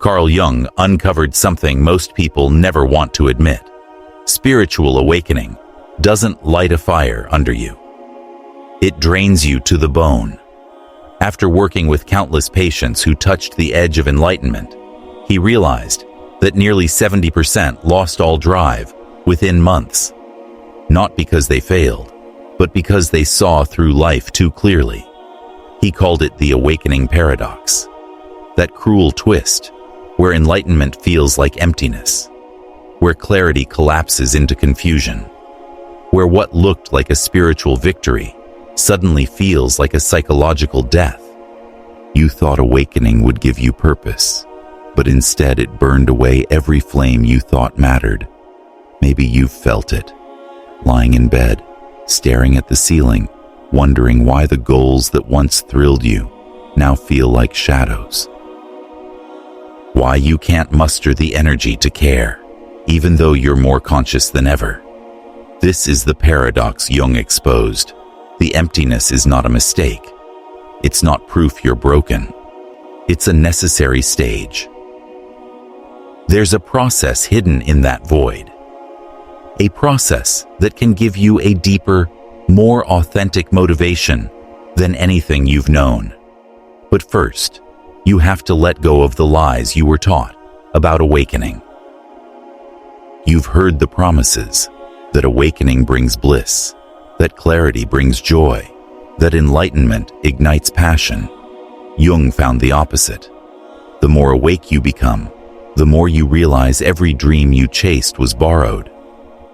Carl Jung uncovered something most people never want to admit. Spiritual awakening doesn't light a fire under you. It drains you to the bone. After working with countless patients who touched the edge of enlightenment, he realized that nearly 70% lost all drive within months. Not because they failed, but because they saw through life too clearly. He called it the awakening paradox. That cruel twist, where enlightenment feels like emptiness, where clarity collapses into confusion, where what looked like a spiritual victory suddenly feels like a psychological death. You thought awakening would give you purpose, but instead it burned away every flame you thought mattered. Maybe you've felt it, lying in bed, staring at the ceiling, wondering why the goals that once thrilled you now feel like shadows. Why you can't muster the energy to care, even though you're more conscious than ever. This is the paradox Jung exposed. The emptiness is not a mistake. It's not proof you're broken. It's a necessary stage. There's a process hidden in that void. A process that can give you a deeper, more authentic motivation than anything you've known. But first, you have to let go of the lies you were taught about awakening. You've heard the promises that awakening brings bliss, that clarity brings joy, that enlightenment ignites passion. Jung found the opposite. The more awake you become, the more you realize every dream you chased was borrowed.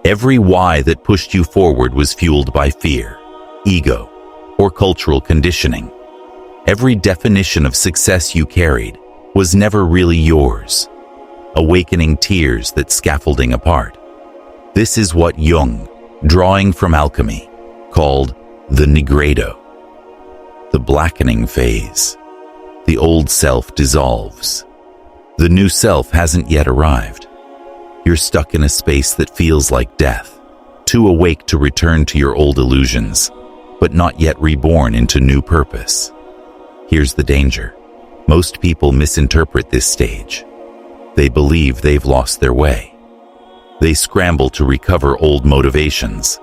Every why that pushed you forward was fueled by fear, ego, or cultural conditioning. Every definition of success you carried was never really yours. Awakening tears that scaffolding apart. This is what Jung, drawing from alchemy, called the nigredo, the blackening phase. The old self dissolves. The new self hasn't yet arrived. You're stuck in a space that feels like death, too awake to return to your old illusions, but not yet reborn into new purpose. Here's the danger. Most people misinterpret this stage. They believe they've lost their way. They scramble to recover old motivations,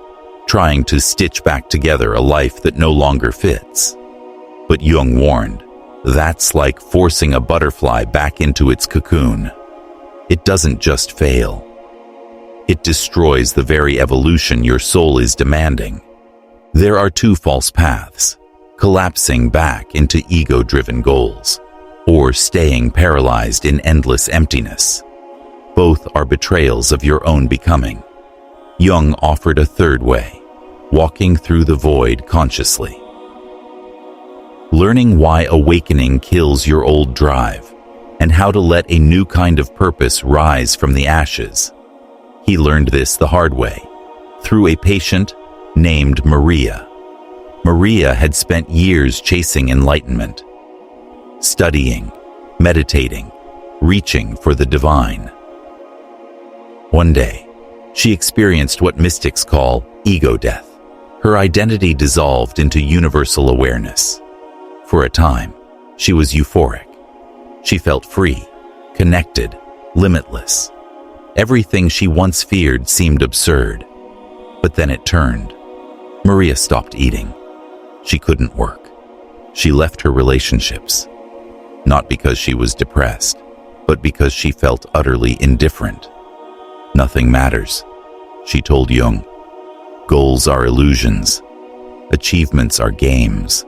trying to stitch back together a life that no longer fits. But Jung warned, that's like forcing a butterfly back into its cocoon. It doesn't just fail. It destroys the very evolution your soul is demanding. There are two false paths: collapsing back into ego-driven goals, or staying paralyzed in endless emptiness. Both are betrayals of your own becoming. Jung offered a third way: walking through the void consciously. Learning why awakening kills your old drive, and how to let a new kind of purpose rise from the ashes. He learned this the hard way, through a patient named Maria. Maria had spent years chasing enlightenment, studying, meditating, reaching for the divine. One day, she experienced what mystics call ego death. Her identity dissolved into universal awareness. For a time, she was euphoric. She felt free, connected, limitless. Everything she once feared seemed absurd. But then it turned. Maria stopped eating. She couldn't work. She left her relationships. Not because she was depressed, but because she felt utterly indifferent. Nothing matters, she told Jung. Goals are illusions. Achievements are games.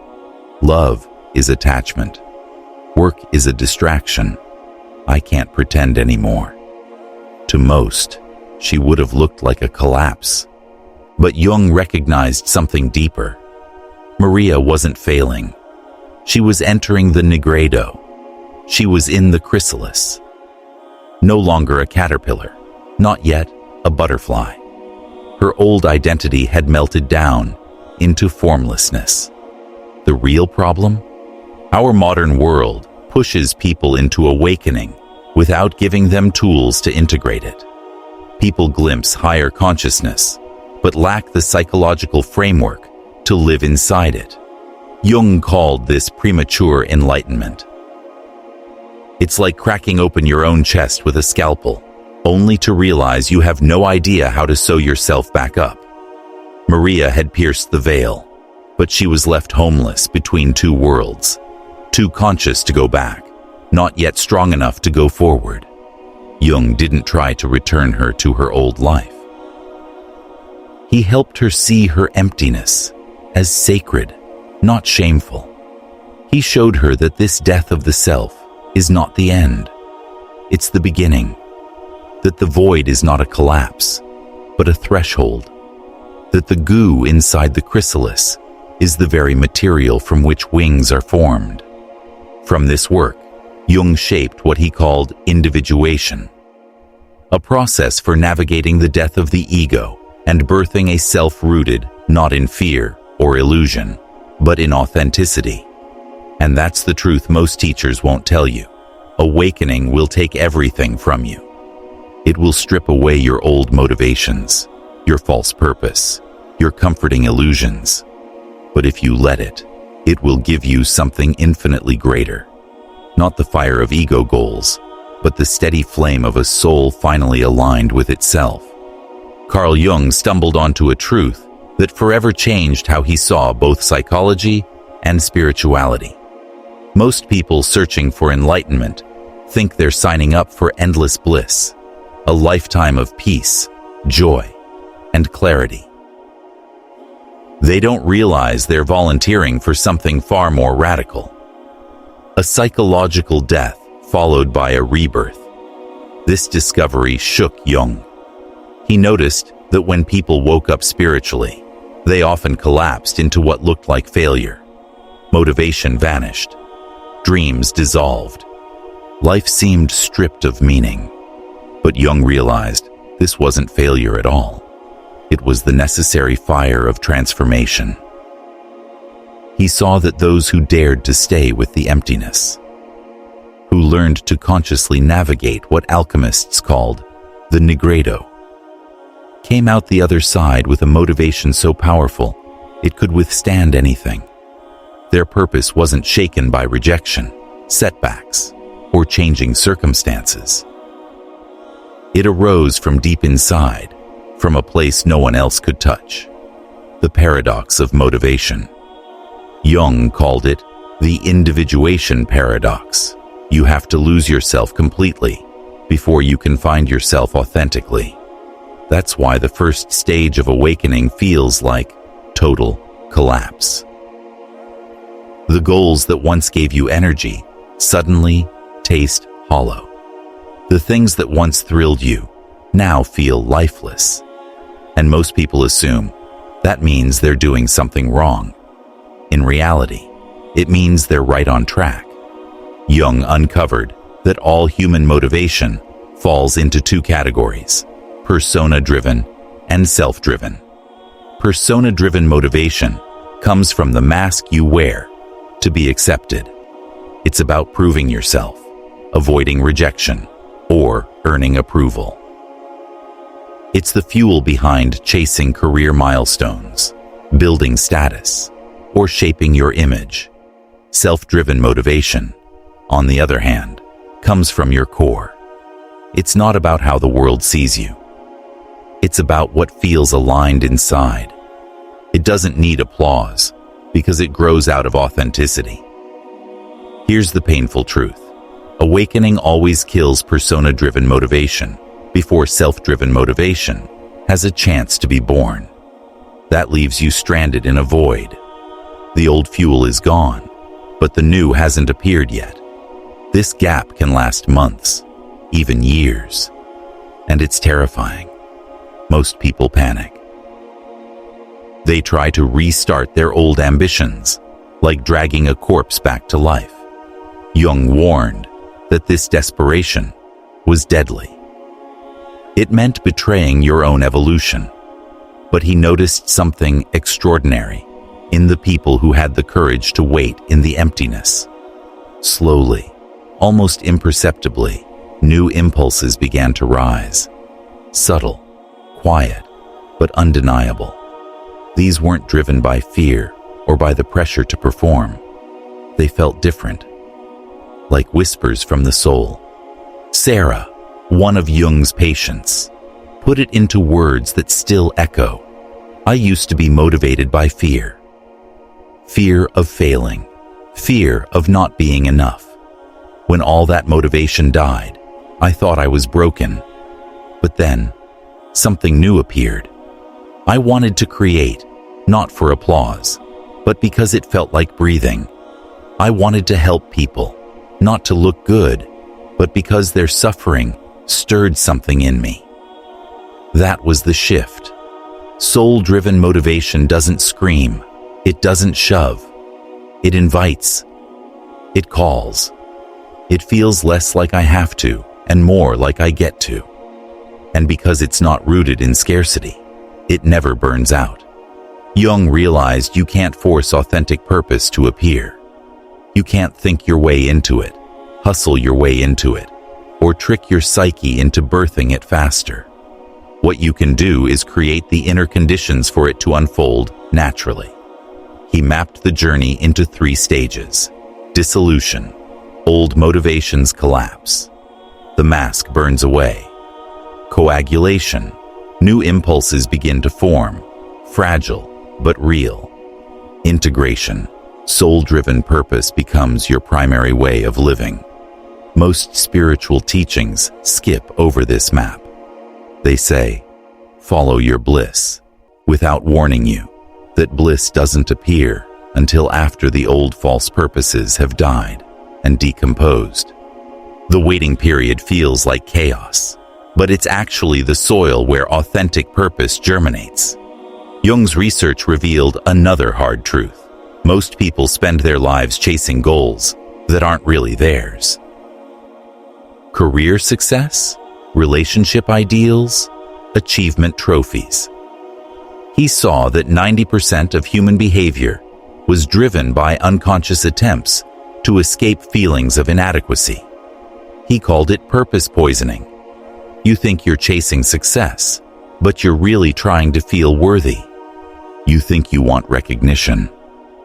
Love is attachment. Work is a distraction. I can't pretend anymore. To most, she would have looked like a collapse. But Jung recognized something deeper. Maria wasn't failing. She was entering the nigredo. She was in the chrysalis. No longer a caterpillar, not yet a butterfly. Her old identity had melted down into formlessness. The real problem? Our modern world pushes people into awakening without giving them tools to integrate it. People glimpse higher consciousness, but lack the psychological framework to live inside it. Jung called this premature enlightenment. It's like cracking open your own chest with a scalpel, only to realize you have no idea how to sew yourself back up. Maria had pierced the veil, but she was left homeless between two worlds, too conscious to go back, not yet strong enough to go forward. Jung didn't try to return her to her old life. He helped her see her emptiness as sacred, not shameful. He showed her that this death of the self is not the end. It's the beginning. That the void is not a collapse, but a threshold. That the goo inside the chrysalis is the very material from which wings are formed. From this work, Jung shaped what he called individuation, a process for navigating the death of the ego and birthing a self rooted not in fear or illusion, but in authenticity. And that's the truth most teachers won't tell you. Awakening will take everything from you. It will strip away your old motivations, your false purpose, your comforting illusions. But if you let it, it will give you something infinitely greater. Not the fire of ego goals, but the steady flame of a soul finally aligned with itself. Carl Jung stumbled onto a truth that forever changed how he saw both psychology and spirituality. Most people searching for enlightenment think they're signing up for endless bliss, a lifetime of peace, joy, and clarity. They don't realize they're volunteering for something far more radical. A psychological death followed by a rebirth. This discovery shook Jung. He noticed that when people woke up spiritually, they often collapsed into what looked like failure. Motivation vanished. Dreams dissolved. Life seemed stripped of meaning. But Jung realized this wasn't failure at all. It was the necessary fire of transformation. He saw that those who dared to stay with the emptiness, who learned to consciously navigate what alchemists called the nigredo, came out the other side with a motivation so powerful it could withstand anything. Their purpose wasn't shaken by rejection, setbacks, or changing circumstances. It arose from deep inside, from a place no one else could touch. The paradox of motivation. Jung called it the individuation paradox. You have to lose yourself completely before you can find yourself authentically. That's why the first stage of awakening feels like total collapse. The goals that once gave you energy suddenly taste hollow. The things that once thrilled you now feel lifeless. And most people assume that means they're doing something wrong. In reality, it means they're right on track. Jung uncovered that all human motivation falls into two categories: persona-driven and self-driven. Persona-driven motivation comes from the mask you wear to be accepted. It's about proving yourself, avoiding rejection, or earning approval. It's the fuel behind chasing career milestones, building status, or shaping your image. Self-driven motivation, on the other hand, comes from your core. It's not about how the world sees you. It's about what feels aligned inside. It doesn't need applause, because it grows out of authenticity. Here's the painful truth. Awakening always kills persona-driven motivation before self-driven motivation has a chance to be born. That leaves you stranded in a void. The old fuel is gone, but the new hasn't appeared yet. This gap can last months, even years. And it's terrifying. Most people panic. They try to restart their old ambitions, like dragging a corpse back to life. Jung warned that this desperation was deadly. It meant betraying your own evolution. But he noticed something extraordinary in the people who had the courage to wait in the emptiness. Slowly, almost imperceptibly, new impulses began to rise. Subtle, quiet, but undeniable. These weren't driven by fear or by the pressure to perform. They felt different. like whispers from the soul. Sarah, one of Jung's patients, put it into words that still echo. I used to be motivated by fear. Fear of failing. Fear of not being enough. When all that motivation died, I thought I was broken. But then, something new appeared. I wanted to create, not for applause, but because it felt like breathing. I wanted to help people, not to look good, but because their suffering stirred something in me. That was the shift. Soul-driven motivation doesn't scream. It doesn't shove. It invites. It calls. It feels less like I have to and more like I get to. And because it's not rooted in scarcity, it never burns out. Jung realized you can't force authentic purpose to appear. You can't think your way into it, hustle your way into it, or trick your psyche into birthing it faster. What you can do is create the inner conditions for it to unfold naturally. He mapped the journey into 3 stages. Dissolution. Old motivations collapse. The mask burns away. Coagulation. New impulses begin to form, fragile but real. Integration. Soul-driven purpose becomes your primary way of living. Most spiritual teachings skip over this map. They say, follow your bliss, without warning you that bliss doesn't appear until after the old false purposes have died and decomposed. The waiting period feels like chaos, but it's actually the soil where authentic purpose germinates. Jung's research revealed another hard truth. Most people spend their lives chasing goals that aren't really theirs. Career success, relationship ideals, achievement trophies. He saw that 90% of human behavior was driven by unconscious attempts to escape feelings of inadequacy. He called it purpose poisoning. You think you're chasing success, but you're really trying to feel worthy. You think you want recognition,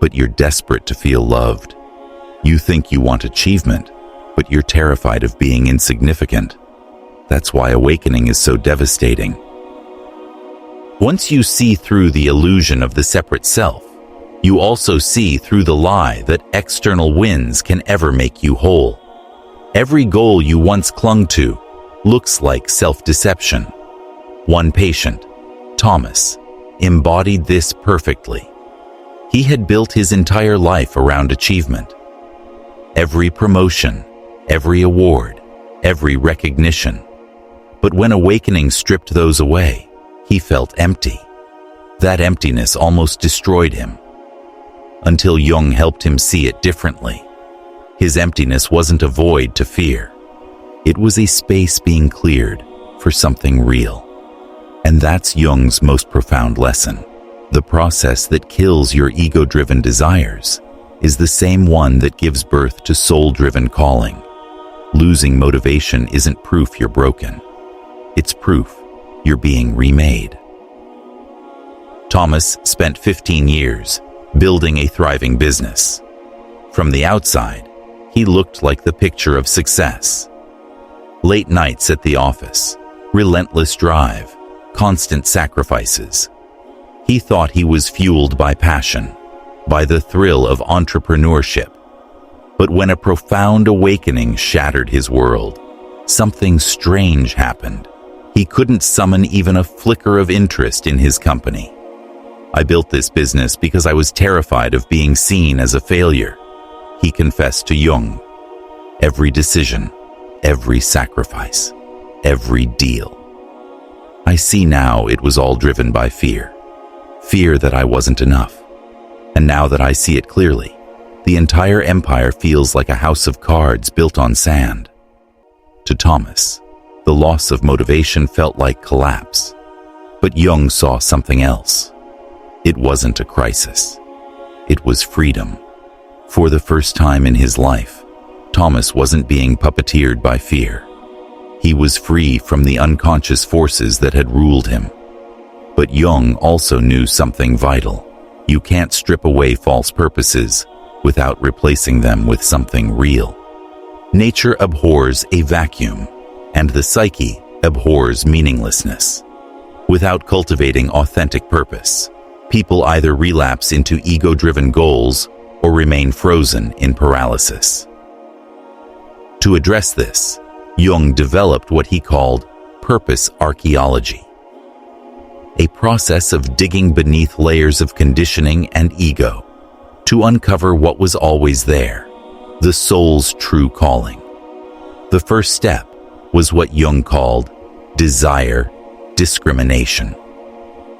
but you're desperate to feel loved. You think you want achievement, but you're terrified of being insignificant. That's why awakening is so devastating. Once you see through the illusion of the separate self, you also see through the lie that external wins can ever make you whole. Every goal you once clung to looks like self-deception. One patient, Thomas, embodied this perfectly. He had built his entire life around achievement. Every promotion, every award, every recognition. But when awakening stripped those away, he felt empty. That emptiness almost destroyed him. Until Jung helped him see it differently. His emptiness wasn't a void to fear. It was a space being cleared for something real. And that's Jung's most profound lesson. The process that kills your ego-driven desires is the same one that gives birth to soul-driven calling. Losing motivation isn't proof you're broken. It's proof you're being remade. Thomas spent 15 years building a thriving business. From the outside, he looked like the picture of success. Late nights at the office, relentless drive, constant sacrifices. He thought he was fueled by passion, by the thrill of entrepreneurship. But when a profound awakening shattered his world, something strange happened. He couldn't summon even a flicker of interest in his company. I built this business because I was terrified of being seen as a failure, he confessed to Jung. Every decision, every sacrifice, every deal. I see now it was all driven by fear. Fear that I wasn't enough. And now that I see it clearly, the entire empire feels like a house of cards built on sand. To Thomas, the loss of motivation felt like collapse. But Jung saw something else. It wasn't a crisis. It was freedom. For the first time in his life, Thomas wasn't being puppeteered by fear. He was free from the unconscious forces that had ruled him. But Jung also knew something vital. You can't strip away false purposes without replacing them with something real. Nature abhors a vacuum, and the psyche abhors meaninglessness. Without cultivating authentic purpose, people either relapse into ego-driven goals or remain frozen in paralysis. To address this, Jung developed what he called purpose archaeology, a process of digging beneath layers of conditioning and ego to uncover what was always there, the soul's true calling. The first step was what Jung called desire discrimination.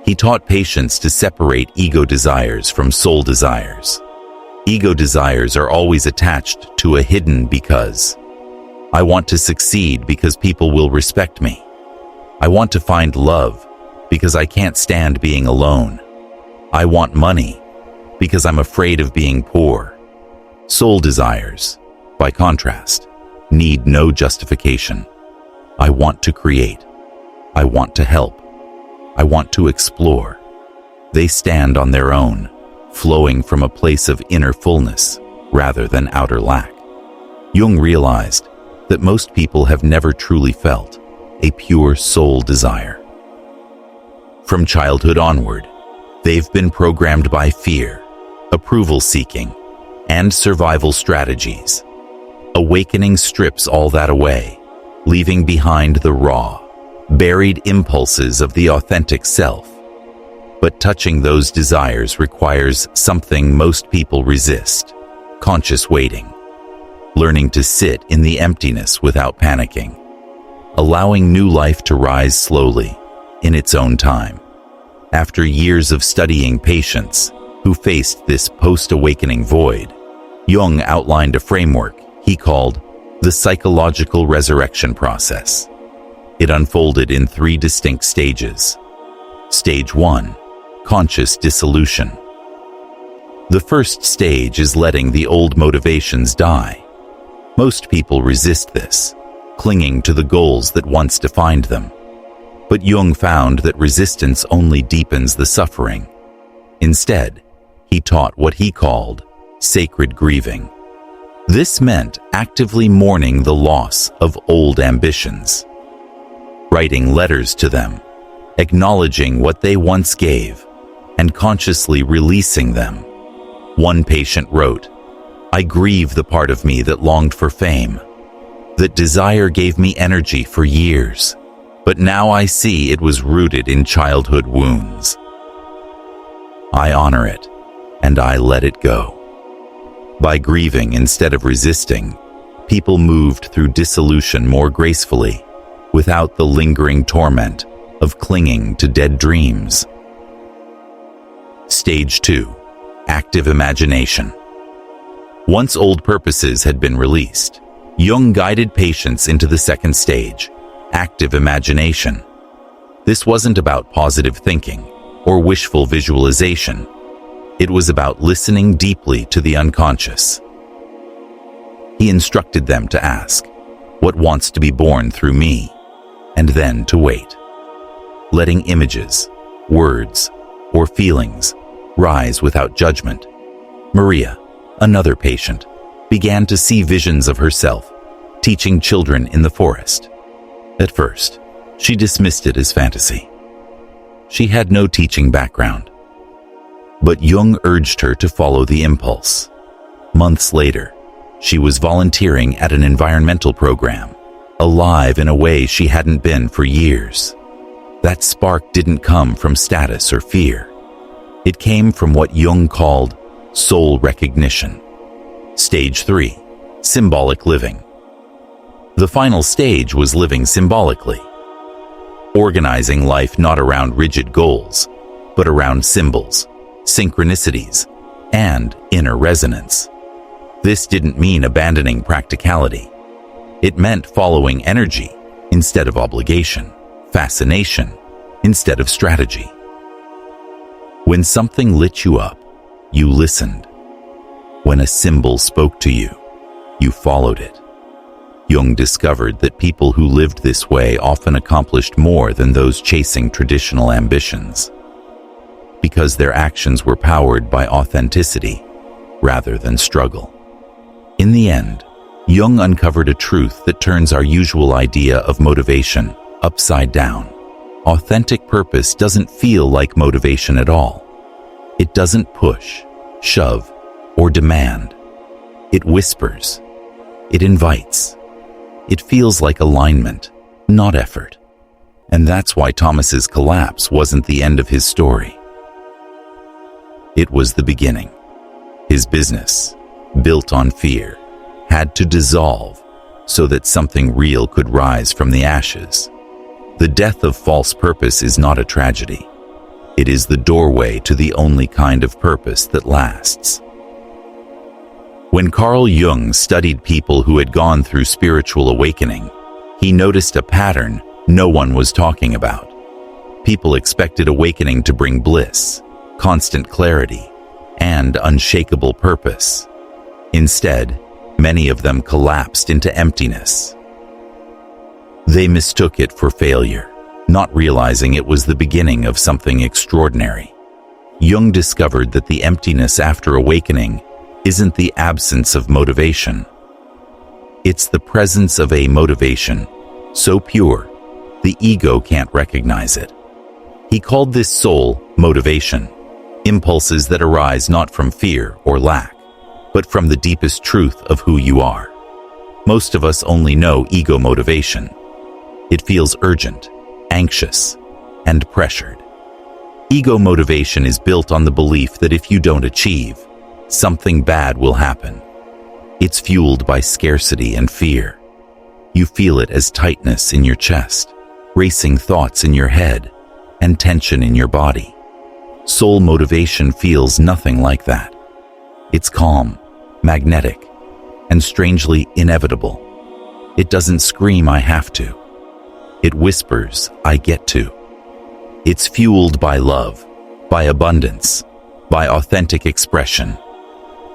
He taught patients to separate ego desires from soul desires. Ego desires are always attached to a hidden because. I want to succeed because people will respect me. I want to find love because I can't stand being alone. I want money because I'm afraid of being poor. Soul desires, by contrast, need no justification. I want to create. I want to help. I want to explore. They stand on their own, flowing from a place of inner fullness rather than outer lack. Jung realized that most people have never truly felt a pure soul desire. From childhood onward, they've been programmed by fear, approval-seeking, and survival strategies. Awakening strips all that away, leaving behind the raw, buried impulses of the authentic self. But touching those desires requires something most people resist: conscious waiting. Learning to sit in the emptiness without panicking, allowing new life to rise slowly, in its own time. After years of studying patients who faced this post-awakening void, Jung outlined a framework he called the psychological resurrection process. It unfolded in 3 distinct stages. Stage 1, conscious dissolution. The first stage is letting the old motivations die. Most people resist this, clinging to the goals that once defined them. But Jung found that resistance only deepens the suffering. Instead, he taught what he called sacred grieving. This meant actively mourning the loss of old ambitions, writing letters to them, acknowledging what they once gave, and consciously releasing them. One patient wrote, "I grieve the part of me that longed for fame. That desire gave me energy for years, but now I see it was rooted in childhood wounds. I honor it, and I let it go." By grieving instead of resisting, people moved through dissolution more gracefully, without the lingering torment of clinging to dead dreams. Stage 2, active imagination. Once old purposes had been released, Jung guided patients into the second stage, active imagination. This wasn't about positive thinking or wishful visualization. It was about listening deeply to the unconscious. He instructed them to ask, "What wants to be born through me?" and then to wait, letting images, words, or feelings rise without judgment. Maria, another patient, began to see visions of herself teaching children in the forest. At first, she dismissed it as fantasy. She had no teaching background. But Jung urged her to follow the impulse. Months later, she was volunteering at an environmental program, alive in a way she hadn't been for years. That spark didn't come from status or fear. It came from what Jung called soul recognition. Stage 3, symbolic living. The final stage was living symbolically, organizing life not around rigid goals, but around symbols, synchronicities, and inner resonance. This didn't mean abandoning practicality. It meant following energy instead of obligation, fascination instead of strategy. When something lit you up, you listened. When a symbol spoke to you, you followed it. Jung discovered that people who lived this way often accomplished more than those chasing traditional ambitions, because their actions were powered by authenticity rather than struggle. In the end, Jung uncovered a truth that turns our usual idea of motivation upside down. Authentic purpose doesn't feel like motivation at all. It doesn't push, shove, or demand. It whispers. It invites. It feels like alignment, not effort. And that's why Thomas's collapse wasn't the end of his story. It was the beginning. His business, built on fear, had to dissolve so that something real could rise from the ashes. The death of false purpose is not a tragedy. It is the doorway to the only kind of purpose that lasts. When Carl Jung studied people who had gone through spiritual awakening, he noticed a pattern no one was talking about. People expected awakening to bring bliss, constant clarity, and unshakable purpose. Instead, many of them collapsed into emptiness. They mistook it for failure, not realizing it was the beginning of something extraordinary. Jung discovered that the emptiness after awakening isn't the absence of motivation. It's the presence of a motivation so pure, the ego can't recognize it. He called this soul motivation, impulses that arise not from fear or lack, but from the deepest truth of who you are. Most of us only know ego motivation. It feels urgent, anxious, and pressured. Ego motivation is built on the belief that if you don't achieve, something bad will happen. It's fueled by scarcity and fear. You feel it as tightness in your chest, racing thoughts in your head, and tension in your body. Soul motivation feels nothing like that. It's calm, magnetic, and strangely inevitable. It doesn't scream, "I have to." It whispers, "I get to." It's fueled by love, by abundance, by authentic expression.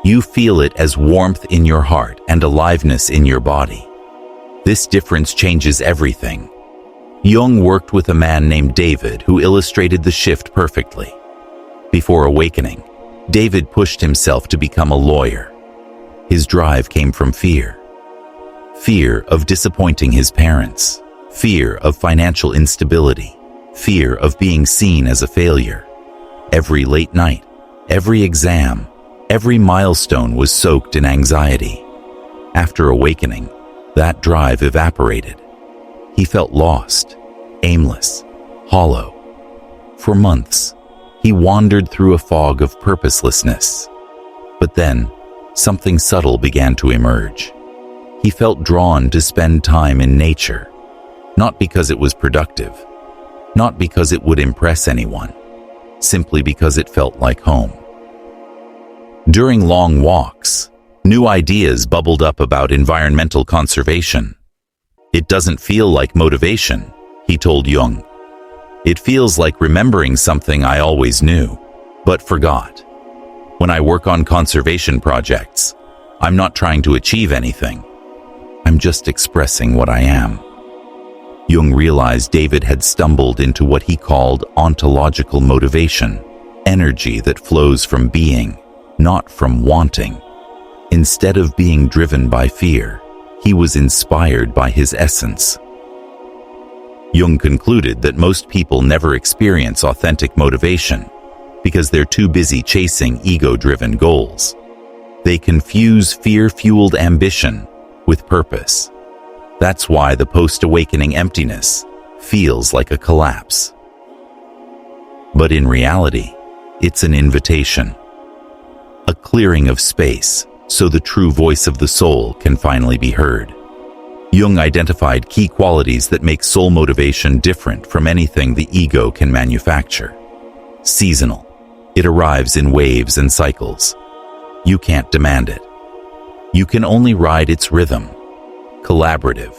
You feel it as warmth in your heart and aliveness in your body. This difference changes everything. Jung worked with a man named David who illustrated the shift perfectly. Before awakening, David pushed himself to become a lawyer. His drive came from fear. Fear of disappointing his parents, fear of financial instability, fear of being seen as a failure. Every late night, every exam, every milestone was soaked in anxiety. After awakening, that drive evaporated. He felt lost, aimless, hollow. For months, he wandered through a fog of purposelessness. But then, something subtle began to emerge. He felt drawn to spend time in nature, not because it was productive, not because it would impress anyone, simply because it felt like home. During long walks, new ideas bubbled up about environmental conservation. "It doesn't feel like motivation," he told Jung. "It feels like remembering something I always knew, but forgot. When I work on conservation projects, I'm not trying to achieve anything. I'm just expressing what I am." Jung realized David had stumbled into what he called ontological motivation, energy that flows from being, not from wanting. Instead of being driven by fear, he was inspired by his essence. Jung concluded that most people never experience authentic motivation because they're too busy chasing ego-driven goals. They confuse fear-fueled ambition with purpose. That's why the post-awakening emptiness feels like a collapse. But in reality, it's an invitation, a clearing of space so the true voice of the soul can finally be heard. Jung identified key qualities that make soul motivation different from anything the ego can manufacture. Seasonal. It arrives in waves and cycles. You can't demand it. You can only ride its rhythm. Collaborative.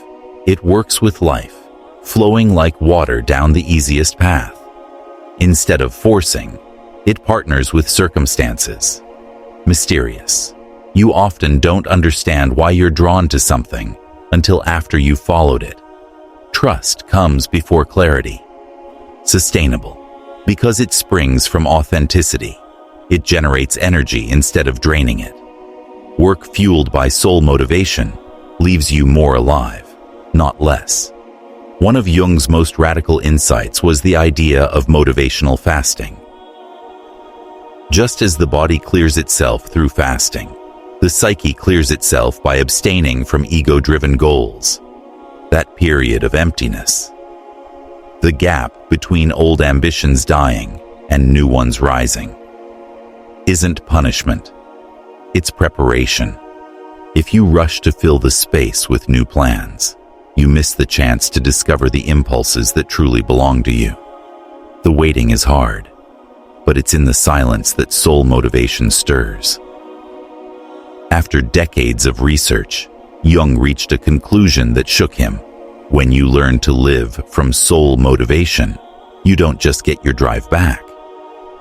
It works with life, flowing like water down the easiest path. Instead of forcing, it partners with circumstances. Mysterious. You often don't understand why you're drawn to something until after you've followed it. Trust comes before clarity. Sustainable. Because it springs from authenticity. It generates energy instead of draining it. Work fueled by soul motivation leaves you more alive, not less. One of Jung's most radical insights was the idea of motivational fasting. Just as the body clears itself through fasting, the psyche clears itself by abstaining from ego-driven goals. That period of emptiness, the gap between old ambitions dying and new ones rising, isn't punishment. It's preparation. If you rush to fill the space with new plans, you miss the chance to discover the impulses that truly belong to you. The waiting is hard, but it's in the silence that soul motivation stirs. After decades of research, Jung reached a conclusion that shook him. When you learn to live from soul motivation, you don't just get your drive back.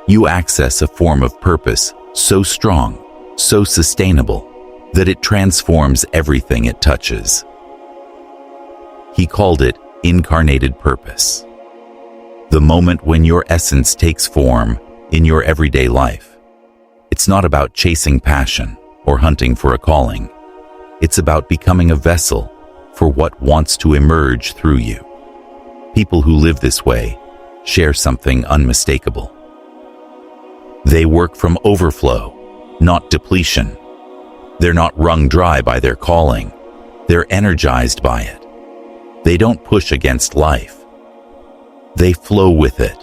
You access a form of purpose so strong, so sustainable, that it transforms everything it touches. He called it incarnated purpose. The moment when your essence takes form in your everyday life. It's not about chasing passion or hunting for a calling. It's about becoming a vessel for what wants to emerge through you. People who live this way share something unmistakable. They work from overflow, not depletion. They're not wrung dry by their calling. They're energized by it. They don't push against life. They flow with it.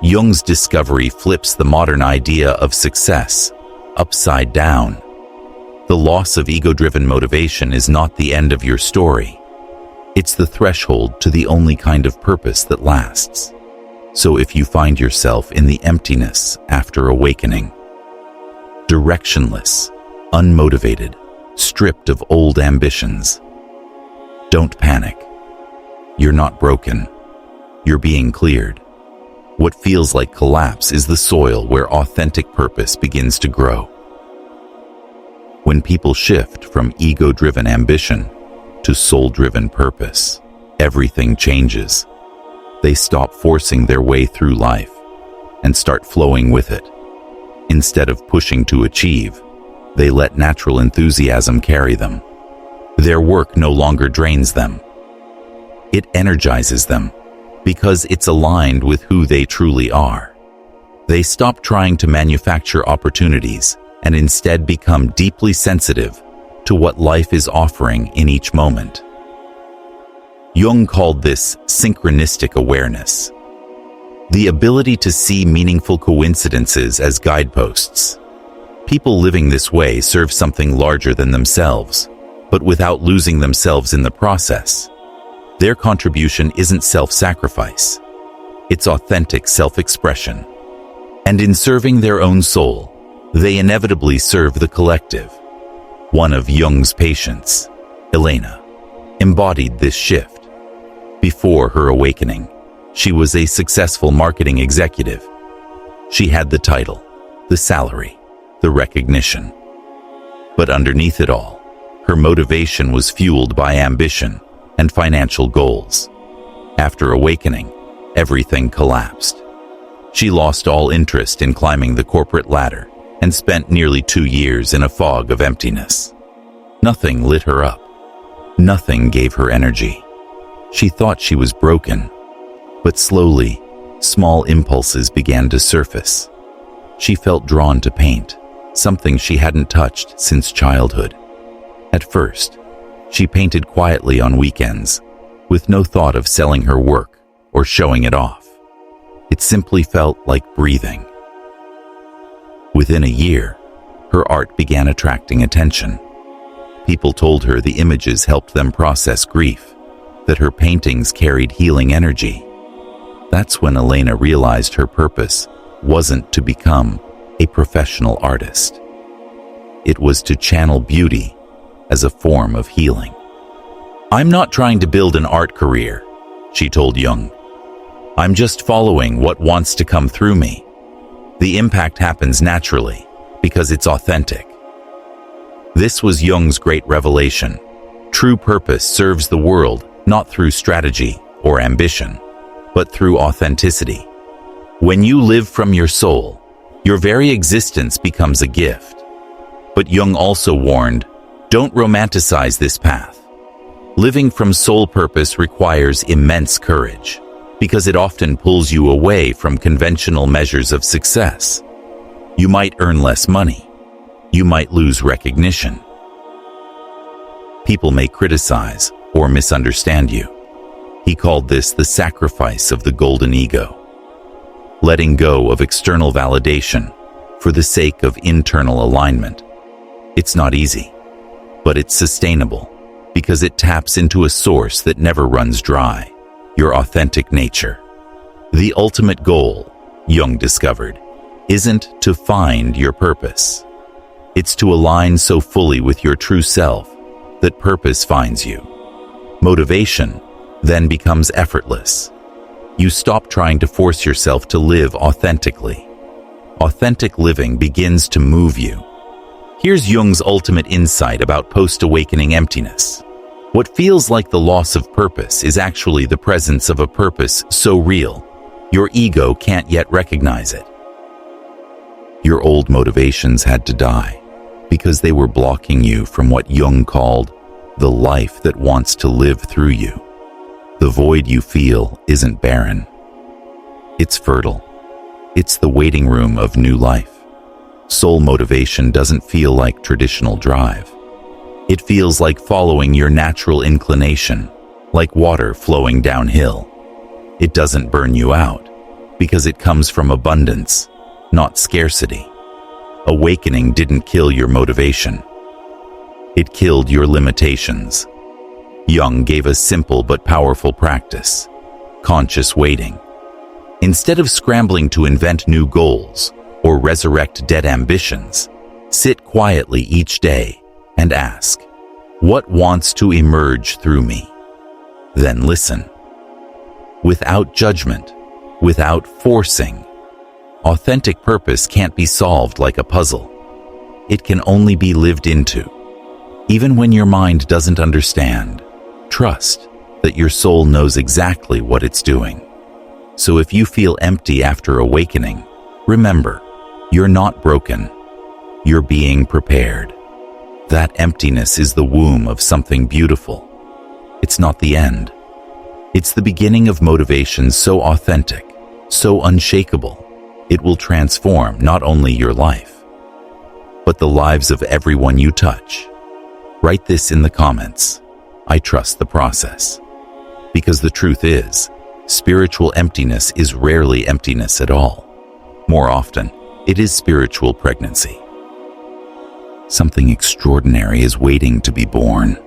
Jung's discovery flips the modern idea of success upside down. The loss of ego-driven motivation is not the end of your story. It's the threshold to the only kind of purpose that lasts. So if you find yourself in the emptiness after awakening, directionless, unmotivated, stripped of old ambitions, don't panic. You're not broken. You're being cleared. What feels like collapse is the soil where authentic purpose begins to grow. When people shift from ego-driven ambition to soul-driven purpose, everything changes. They stop forcing their way through life and start flowing with it. Instead of pushing to achieve, they let natural enthusiasm carry them. Their work no longer drains them. It energizes them because it's aligned with who they truly are. They stop trying to manufacture opportunities and instead become deeply sensitive to what life is offering in each moment. Jung called this synchronistic awareness, the ability to see meaningful coincidences as guideposts. People living this way serve something larger than themselves, but without losing themselves in the process. Their contribution isn't self-sacrifice, it's authentic self-expression. And in serving their own soul, they inevitably serve the collective. One of Jung's patients, Elena, embodied this shift. Before her awakening, she was a successful marketing executive. She had the title, the salary, the recognition. But underneath it all, her motivation was fueled by ambition and financial goals. After awakening, everything collapsed. She lost all interest in climbing the corporate ladder and spent nearly 2 years in a fog of emptiness. Nothing lit her up. Nothing gave her energy. She thought she was broken, but slowly, small impulses began to surface. She felt drawn to paint, something she hadn't touched since childhood. At first, she painted quietly on weekends, with no thought of selling her work or showing it off. It simply felt like breathing. Within a year, her art began attracting attention. People told her the images helped them process grief, that her paintings carried healing energy. That's when Elena realized her purpose wasn't to become a professional artist. It was to channel beauty as a form of healing. "I'm not trying to build an art career," she told Jung. "I'm just following what wants to come through me. The impact happens naturally because it's authentic." This was Jung's great revelation. True purpose serves the world not through strategy or ambition, but through authenticity. When you live from your soul, your very existence becomes a gift. But Jung also warned, Don't romanticize this path. Living from soul purpose requires immense courage, because it often pulls you away from conventional measures of success. You might earn less money. You might lose recognition. People may criticize or misunderstand you. He called this the sacrifice of the golden ego. Letting go of external validation for the sake of internal alignment. It's not easy, but it's sustainable because it taps into a source that never runs dry, your authentic nature. The ultimate goal, Jung discovered, isn't to find your purpose. It's to align so fully with your true self that purpose finds you. Motivation then becomes effortless. You stop trying to force yourself to live authentically. Authentic living begins to move you. Here's Jung's ultimate insight about post-awakening emptiness. What feels like the loss of purpose is actually the presence of a purpose so real, your ego can't yet recognize it. Your old motivations had to die because they were blocking you from what Jung called the life that wants to live through you. The void you feel isn't barren. It's fertile. It's the waiting room of new life. Soul motivation doesn't feel like traditional drive. It feels like following your natural inclination, like water flowing downhill. It doesn't burn you out because it comes from abundance, not scarcity. Awakening didn't kill your motivation. It killed your limitations. Jung gave a simple but powerful practice: conscious waiting. Instead of scrambling to invent new goals or resurrect dead ambitions, sit quietly each day and ask, what wants to emerge through me? Then listen. Without judgment, without forcing. Authentic purpose can't be solved like a puzzle. It can only be lived into. Even when your mind doesn't understand, trust that your soul knows exactly what it's doing. So if you feel empty after awakening, remember, you're not broken. You're being prepared. That emptiness is the womb of something beautiful. It's not the end. It's the beginning of motivation so authentic, so unshakable, it will transform not only your life, but the lives of everyone you touch. Write this in the comments. I trust the process. Because the truth is, spiritual emptiness is rarely emptiness at all. More often, it is spiritual pregnancy. Something extraordinary is waiting to be born.